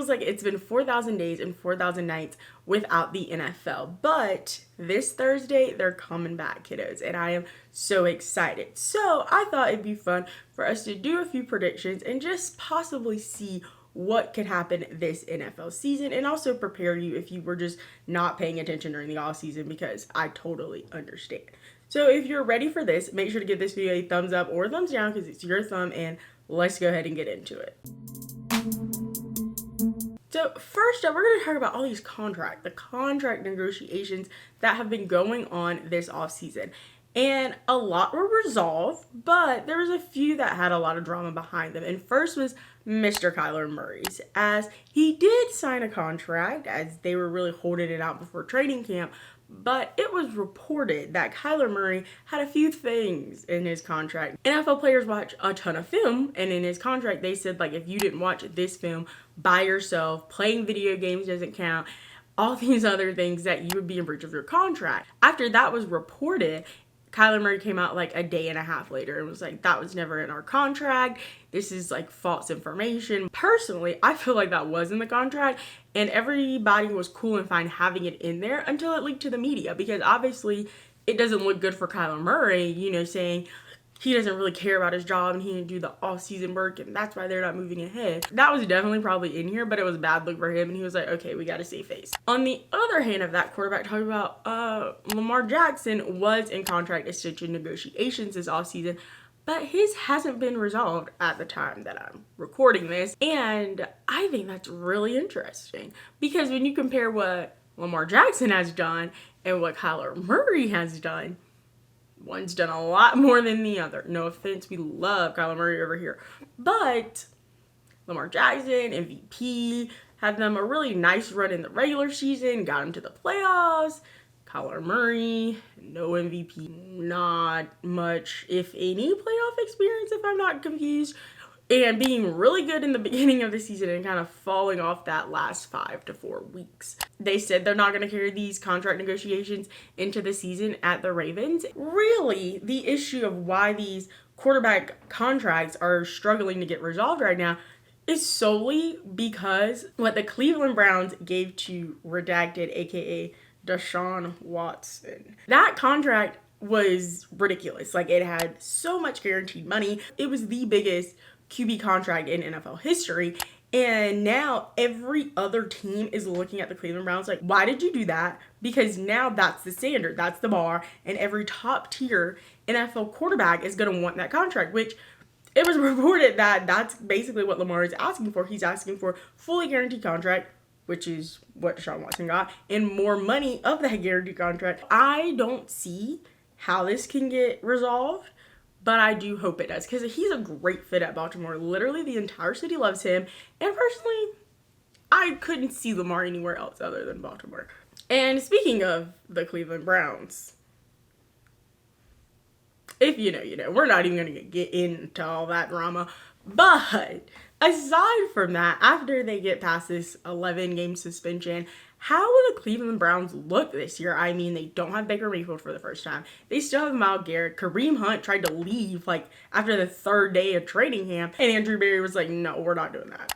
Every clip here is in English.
feels like it's been 4,000 days and 4,000 nights without the NFL. But this Thursday, they're coming back, kiddos, and I am so excited. So I thought it'd be fun for us to do a few predictions and just possibly see what could happen this NFL season, and also prepare you if you were just not paying attention during the off season, because I totally understand. So if you're ready for this, make sure to give this video a thumbs up or thumbs down because it's your thumb, and let's go ahead and get into it. So first up, we're going to talk about all these the contract negotiations that have been going on this offseason. And a lot were resolved, but there was a few that had a lot of drama behind them. And first was Mr. Kyler Murray's, as he did sign a contract, as they were really holding it out before training camp. But it was reported that Kyler Murray had a few things in his contract. NFL players watch a ton of film, and in his contract they said, like, if you didn't watch this film by yourself, playing video games doesn't count, all these other things, that you would be in breach of your contract. After that was reported, Kyler Murray came out like a day and a half later and was like, that was never in our contract. This is like false information. Personally, I feel like that was in the contract, and everybody was cool and fine having it in there until it leaked to the media, because obviously it doesn't look good for Kyler Murray, you know, saying he doesn't really care about his job and he didn't do the off-season work and that's why they're not moving ahead. That was definitely probably in here, but it was a bad look for him, and he was like, okay, we got to save face. On the other hand of that quarterback, talking about Lamar Jackson was in contract extension negotiations this off-season, but his hasn't been resolved at the time that I'm recording this. And I think that's really interesting, because when you compare what Lamar Jackson has done and what Kyler Murray has done, one's done a lot more than the other. No offense, we love Kyler Murray over here. But Lamar Jackson, MVP, had them a really nice run in the regular season, got him to the playoffs. Kyler Murray, no MVP, not much, if any, playoff experience, if I'm not confused. And being really good in the beginning of the season and kind of falling off that last 5 to 4 weeks. They said they're not going to carry these contract negotiations into the season at the Ravens. Really, the issue of why these quarterback contracts are struggling to get resolved right now is solely because what the Cleveland Browns gave to Redacted, aka Deshaun Watson. That contract was ridiculous. Like, it had so much guaranteed money. It was the biggest QB contract in NFL history. And now every other team is looking at the Cleveland Browns like, why did you do that? Because now that's the standard, that's the bar, and every top tier NFL quarterback is going to want that contract, which it was reported that that's basically what Lamar is asking for. He's asking for fully guaranteed contract, which is what Deshaun Watson got, and more money of that guaranteed contract. I don't see how this can get resolved, but I do hope it does, because he's a great fit at Baltimore. Literally, the entire city loves him. And personally, I couldn't see Lamar anywhere else other than Baltimore. And speaking of the Cleveland Browns, if you know, you know. We're not even going to get into all that drama. But aside from that, after they get past this 11-game suspension, how will the Cleveland Browns look this year? I mean, they don't have Baker Mayfield for the first time. They still have Myles Garrett. Kareem Hunt tried to leave, like, after the third day of training camp. And Andrew Berry was like, no, we're not doing that.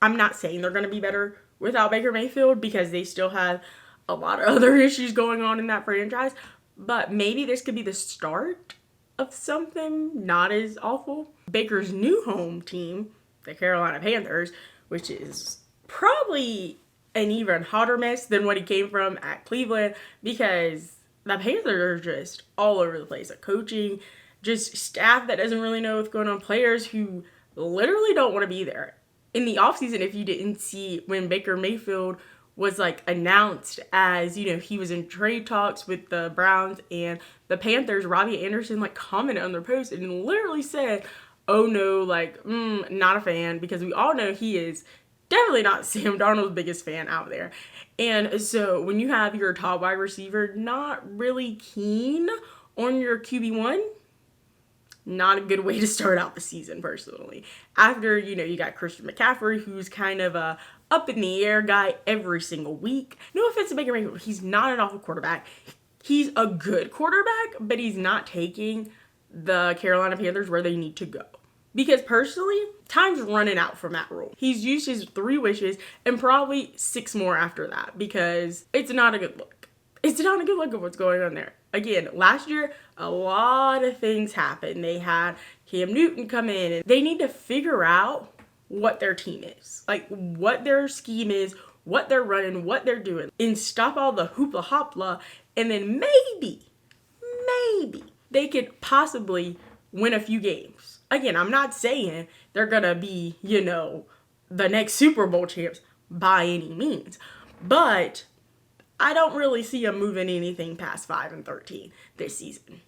I'm not saying they're going to be better without Baker Mayfield, because they still have a lot of other issues going on in that franchise. But maybe this could be the start of something not as awful. Baker's new home team, the Carolina Panthers, which is probably an even hotter mess than what he came from at Cleveland, because the Panthers are just all over the place. Like, coaching, just staff that doesn't really know what's going on, players who literally don't want to be there. In the offseason, if you didn't see when Baker Mayfield was like announced as, you know, he was in trade talks with the Browns and the Panthers, Robbie Anderson like commented on their post and literally said, oh no, like, not a fan, because we all know he is definitely not Sam Darnold's biggest fan out there. And so when you have your top wide receiver not really keen on your QB1, not a good way to start out the season, personally. After, you know, you got Christian McCaffrey, who's kind of a up in the air guy every single week. No offense to Baker Mayfield, he's not an awful quarterback. He's a good quarterback, but he's not taking the Carolina Panthers where they need to go. Because personally, time's running out for Matt Rule. He's used his 3 wishes and probably 6 more after that because it's not a good look. It's not a good look of what's going on there. Again, last year, a lot of things happened. They had Cam Newton come in and they need to figure out what their team is. Like what their scheme is, what they're running, what they're doing, and stop all the hoopla hopla, and then maybe they could possibly win a few games. Again, I'm not saying they're gonna be, the next Super Bowl champs by any means, but I don't really see them moving anything past 5-13 this season.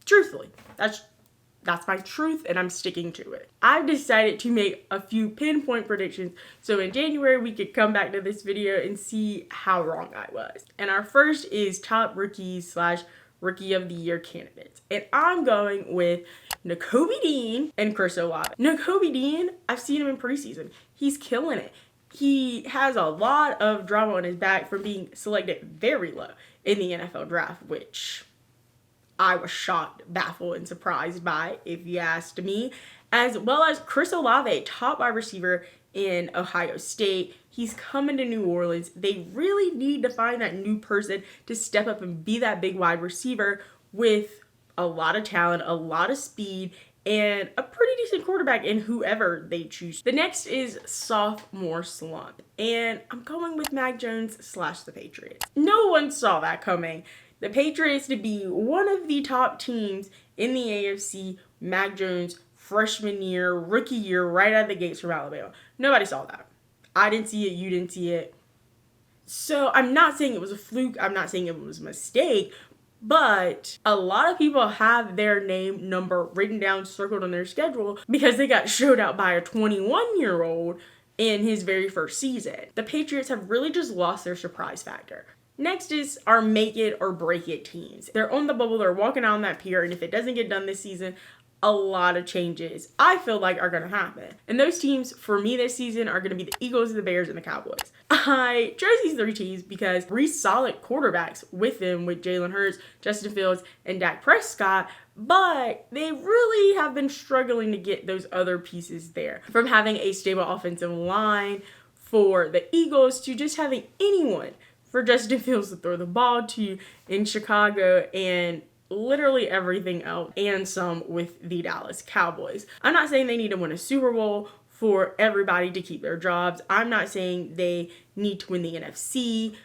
Truthfully, that's my truth, and I'm sticking to it. I've decided to make a few pinpoint predictions, so in January we could come back to this video and see how wrong I was. And our first is top rookies/rookie of the year candidates. And I'm going with Nakobe Dean and Chris Olave. Nakobe Dean, I've seen him in preseason. He's killing it. He has a lot of drama on his back from being selected very low in the NFL draft, which I was shocked, baffled, and surprised by, if you asked me. As well as Chris Olave, top wide receiver in Ohio State. He's coming to New Orleans. They really need to find that new person to step up and be that big wide receiver with a lot of talent, a lot of speed, and a pretty decent quarterback in whoever they choose. The next is sophomore slump, and I'm going with Mac Jones / the Patriots. No one saw that coming. The Patriots to be one of the top teams in the AFC, Mac Jones, freshman year, rookie year, right out of the gates from Alabama. Nobody saw that. I didn't see it, you didn't see it. So I'm not saying it was a fluke, I'm not saying it was a mistake, but a lot of people have their name, number written down, circled on their schedule because they got showed out by a 21-year-old in his very first season. The Patriots have really just lost their surprise factor. Next is our make it or break it teams. They're on the bubble, they're walking out on that pier, and if it doesn't get done this season, a lot of changes I feel like are going to happen. And those teams for me this season are going to be the Eagles, the Bears, and the Cowboys. I chose these 3 teams because 3 solid quarterbacks with them, with Jalen Hurts, Justin Fields, and Dak Prescott, but they really have been struggling to get those other pieces there. From having a stable offensive line for the Eagles to just having anyone for Justin Fields to throw the ball to in Chicago, and literally everything else and some with the Dallas Cowboys. I'm not saying they need to win a Super Bowl for everybody to keep their jobs. I'm not saying they need to win the NFC.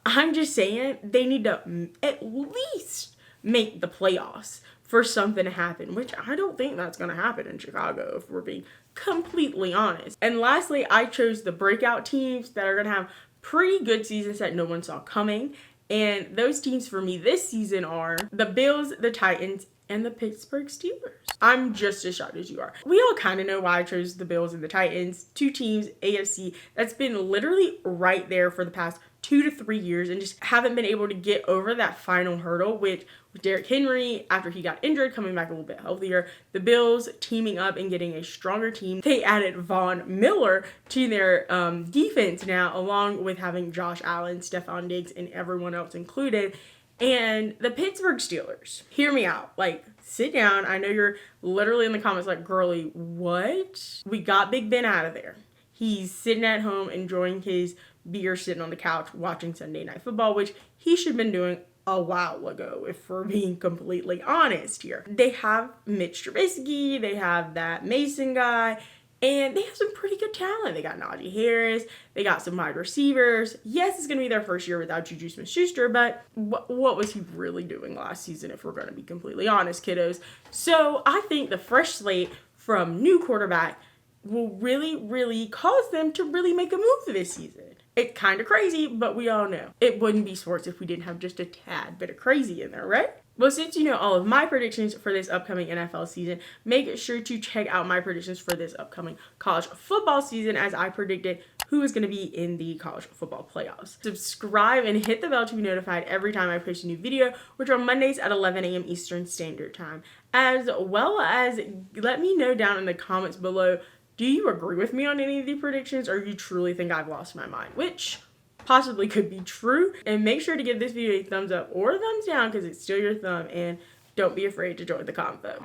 I'm just saying they need to at least make the playoffs for something to happen, which I don't think that's going to happen in Chicago, if we're being completely honest. And lastly, I chose the breakout teams that are going to have pretty good seasons that no one saw coming. And those teams for me this season are the Bills, the Titans, and the Pittsburgh Steelers. I'm just as shocked as you are. We all kind of know why I chose the Bills and the Titans. 2 teams, AFC, that's been literally right there for the past 2 to 3 years and just haven't been able to get over that final hurdle, which with Derrick Henry, after he got injured, coming back a little bit healthier, the Bills teaming up and getting a stronger team. They added Von Miller to their defense now, along with having Josh Allen, Stephon Diggs, and everyone else included. And the Pittsburgh Steelers, hear me out. Like, sit down. I know you're literally in the comments like, girly, what? We got Big Ben out of there. He's sitting at home enjoying his beer, sitting on the couch watching Sunday Night Football, which he should have been doing a while ago, if we're being completely honest here. They have Mitch Trubisky, they have that Mason guy, and they have some pretty good talent. They got Najee Harris, they got some wide receivers. Yes, it's going to be their first year without Juju Smith-Schuster, but what was he really doing last season, if we're going to be completely honest, kiddos? So I think the fresh slate from new quarterback will really cause them to really make a move this season. It's kind of crazy, but we all know it wouldn't be sports if we didn't have just a tad bit of crazy in there, right? Well, since you know all of my predictions for this upcoming NFL season, make sure to check out my predictions for this upcoming college football season, as I predicted who is going to be in the college football playoffs. Subscribe and hit the bell to be notified every time I post a new video, which are Mondays at 11 a.m. Eastern Standard Time. As well as let me know down in the comments below, do you agree with me on any of the predictions, or you truly think I've lost my mind? Which possibly could be true. And make sure to give this video a thumbs up or a thumbs down, because it's still your thumb, and don't be afraid to join the convo.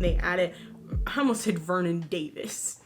They added, I almost said Vernon Davis.